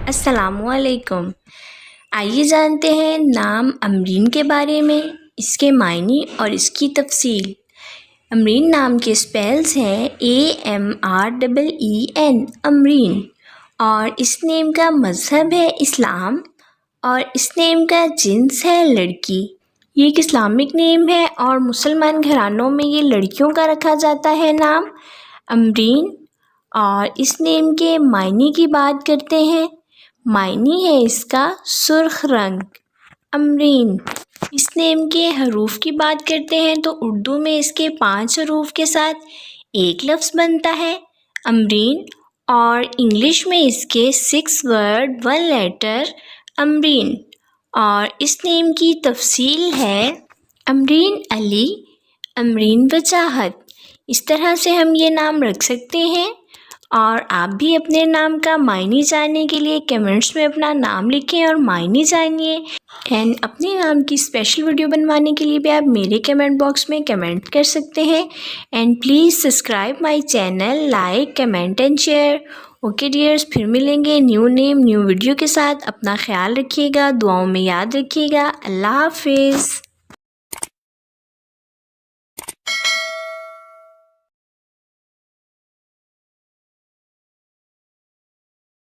السلام علیکم۔ آئیے جانتے ہیں نام امرین کے بارے میں، اس کے معنی اور اس کی تفصیل۔ امرین نام کے اسپیلز ہیں AMREEN، امرین، اور اس نیم کا مذہب ہے اسلام، اور اس نیم کا جنس ہے لڑکی۔ یہ ایک اسلامک نیم ہے اور مسلمان گھرانوں میں یہ لڑکیوں کا رکھا جاتا ہے نام امرین۔ اور اس نیم کے معنی کی بات کرتے ہیں۔ معنی ہے اس کا سرخ رنگ، امرین۔ اس نیم کے حروف کی بات کرتے ہیں تو اردو میں اس کے 5 حروف کے ساتھ ایک لفظ بنتا ہے امرین، اور انگلش میں اس کے 6 ورڈ 1 لیٹر امرین۔ اور اس نیم کی تفصیل ہے امرین علی، امرین وجاہت۔ اس طرح سے ہم یہ نام رکھ سکتے ہیں۔ اور آپ بھی اپنے نام کا معنی جاننے کے لیے کمنٹس میں اپنا نام لکھیں اور معنی جانیے، اینڈ اپنے نام کی اسپیشل ویڈیو بنوانے کے لیے بھی آپ میرے کمنٹ باکس میں کمنٹ کر سکتے ہیں۔ And please subscribe my channel, like, comment and share. Okay dears, پھر ملیں گے نیو نیم نیو ویڈیو کے ساتھ۔ اپنا خیال رکھیے گا، دعاؤں میں یاد رکھیے گا۔ اللہ حافظ۔